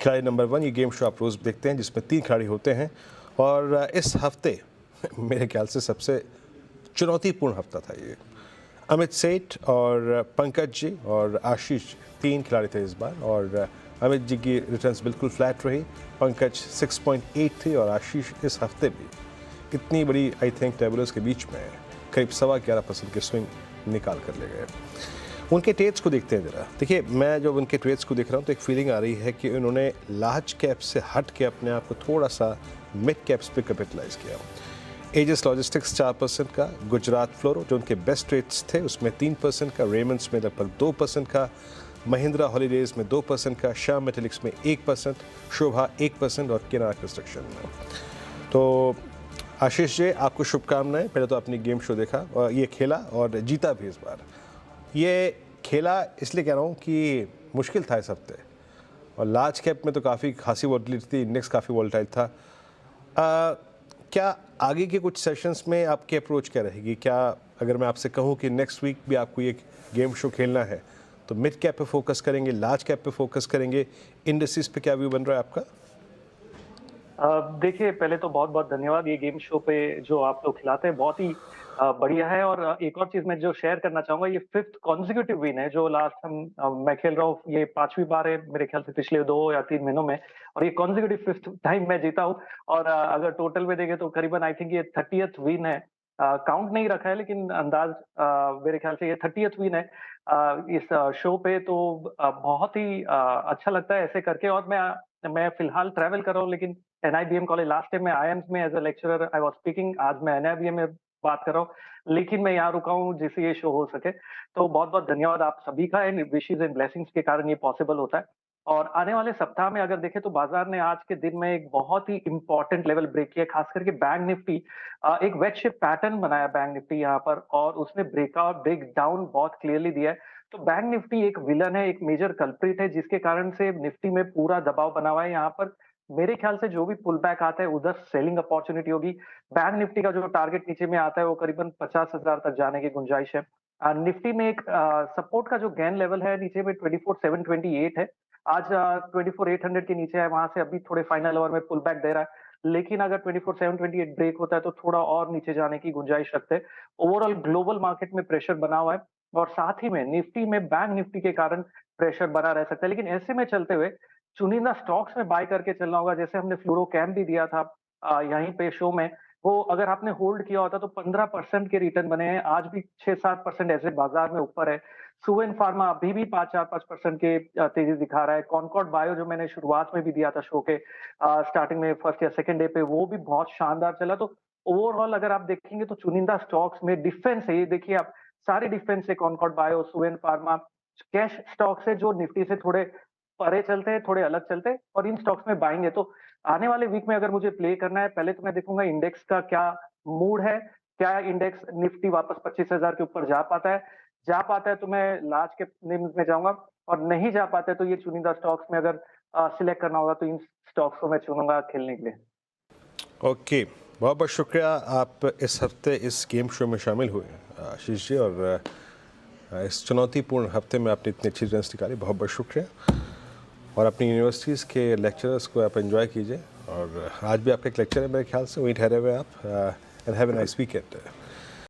खिलाड़ी नंबर 1। ये game show आप रोज़ देखते हैं जिसमें 3 खिलाड़ी होते हैं और इस हफ्ते मेरे ख्याल से सबसे चुनौतीपूर्ण हफ्ता था ये। अमित सेठ और पंकज जी और आशीष 3 खिलाड़ी थे इस बार और अमित जी की रिटर्न्स बिल्कुल फ्लैट रही। पंकज 6.8 थी और आशीष इस हफ्ते भी इतनी बड़ी आई थिंक टेबलर्स के बीच में करीब 11.25% के स्विंग निकाल कर ले गए। उनके ट्रेड्स को देखते हैं ज़रा। देखिए, मैं जब उनके ट्रेड्स को देख रहा हूँ तो एक फीलिंग आ रही है कि उन्होंने लार्ज कैप से हट के अपने आप को थोड़ा सा मिड कैप्स पे कैपिटलाइज किया। एजिस लॉजिस्टिक्स 4% का, गुजरात फ्लोरो जो उनके बेस्ट ट्रेड्स थे उसमें 3% का, रेमंड्स में लगभग 2% का, महिंद्रा हॉलीडेज़ में 2% का, श्याम मेटेलिक्स में 1%, शोभा 1% और केनारा कंस्ट्रक्शन में। तो आशीष जी, आपको शुभकामनाएं। पहले तो आपने गेम शो देखा और ये खेला और जीता भी इस बार। ये खेला इसलिए कह रहा हूँ कि मुश्किल था इस हफ्ते और लार्ज कैप में तो काफ़ी खासी वॉलेटिलिटी थी, इंडेक्स काफ़ी वॉलेटाइल था। क्या आगे के कुछ सेशंस में आपकी अप्रोच क्या रहेगी? क्या अगर मैं आपसे कहूँ कि नेक्स्ट वीक भी आपको ये गेम शो खेलना है तो मिड कैप पे फोकस करेंगे, लार्ज कैप पे फोकस करेंगे, इंडस्ट्रीज पे क्या व्यू बन रहा है आपका? देखिए, पहले तो बहुत-बहुत धन्यवाद ये गेम शो पे जो आप लोग खिलाते हैं, बहुत ही बढ़िया है। और एक और चीज़ मैं जो शेयर करना चाहूँगा, ये 5th कॉन्सेक्यूटिव विन है जो लास्ट मैं खेल रहा हूँ, ये 5वीं बार है मेरे ख्याल से पिछले 2 या 3 महीनों में, और ये कॉन्सेक्यूटिव 5th टाइम मैं जीता हूँ। और अगर टोटल में देखें तो करीबन आई थिंक ये 30th विन है। काउंट नहीं रखा है लेकिन अंदाज़ मेरे ख्याल से ये 30th विन है इस शो पे। तो बहुत ही अच्छा लगता है ऐसे करके। और मैं फिलहाल ट्रैवल कर रहा हूँ, लेकिन एनआईबीएम कॉलेज लास्ट टाइम मैं आईआईएम्स में as a lecturer I was speaking. आज मैं एनआईबीएम में बात कर रहा हूँ, लेकिन मैं यहाँ रुका हूँ जिससे ये शो हो सके। तो बहुत-बहुत धन्यवाद आप सभी का, एंड विशेज़ एंड ब्लेसिंग्स के कारण ये पॉसिबल होता है। और आने वाले सप्ताह में अगर देखें तो बाजार ने आज के दिन में एक बहुत ही इम्पोर्टेंट लेवल ब्रेक किया, खास करके बैंक निफ्टी एक वेज शिफ्ट पैटर्न बनाया बैंक निफ्टी यहाँ पर, और उसने ब्रेकआउट ब्रेक डाउन बहुत क्लियरली दिया है। तो बैंक निफ्टी एक विलन है, एक मेजर कल्प्रिट है, जिसके कारण से निफ्टी में पूरा दबाव बना हुआ है यहाँ पर। मेरे ख्याल से जो भी पुल बैक आता है उधर सेलिंग अपॉर्चुनिटी होगी। बैंक निफ्टी का जो टारगेट नीचे में आता है वो करीबन 50,000 तक जाने की गुंजाइश है। निफ्टी में एक सपोर्ट का जो गेन लेवल है नीचे में 24,728 है। आज 24,800 के नीचे है, वहां से अभी थोड़े फाइनल ओवर में पुल बैक दे रहा है। लेकिन अगर 24,728 ब्रेक होता है तो थोड़ा और नीचे जाने की गुंजाइश रखते हैं। ओवरऑल ग्लोबल मार्केट में प्रेशर बना हुआ है, और साथ ही में निफ्टी में बैंक निफ्टी के कारण प्रेशर बना रह सकता है। लेकिन ऐसे में चलते हुए चुनिंदा स्टॉक्स में बाय करके चलना होगा। जैसे हमने फ्लोरोकेम भी दिया था यहीं पे शो में, वो अगर आपने होल्ड किया होता तो 15% के रिटर्न बने हैं। आज भी 6-7% ऐसे बाजार में ऊपर है। सुवेन फार्मा अभी भी 5-4-5% के तेजी दिखा रहा है। कॉनकॉर्ड बायो जो मैंने शुरुआत में भी दिया था शो के स्टार्टिंग में फर्स्ट या सेकंड डे पे, वो भी बहुत शानदार चला। तो ओवरऑल अगर आप देखेंगे तो चुनिंदा स्टॉक्स में डिफेंस है, ये देखिए आप, सारे डिफेंस है, कॉनकॉर्ड बायो, सुवेन फार्मा, कैश स्टॉक्स है जो निफ्टी से थोड़े परे चलते हैं, थोड़े अलग चलते हैं, और इन स्टॉक्स में बाइंग है। तो आने वाले वीक में अगर मुझे प्ले करना है, पहले तो मैं देखूंगा इंडेक्स का क्या मूड है, क्या इंडेक्स निफ्टी वापस 25,000 के ऊपर जा पाता है तो मैं लार्ज कैप नेम्स में जाऊंगा, और नहीं जा पाता है तो ये चुनिंदा स्टॉक्स में अगर सिलेक्ट करना होगा तो इन स्टॉक्स को मैं चुनूंगा खेलने के लिए। ओके, बहुत बहुत शुक्रिया आप इस हफ्ते इस गेम शो में शामिल हुए आशीष जी, और इस चुनौतीपूर्ण हफ्ते में आपने इतनी अच्छी रिटर्न्स निकाली, बहुत बहुत शुक्रिया। और अपनी यूनिवर्सिटीज़ के लेक्चरर्स को आप एंजॉय कीजिए, और आज भी आपका एक लेक्चर है मेरे ख्याल से, वहीं ठहरे हुए आप, and have a nice weekend.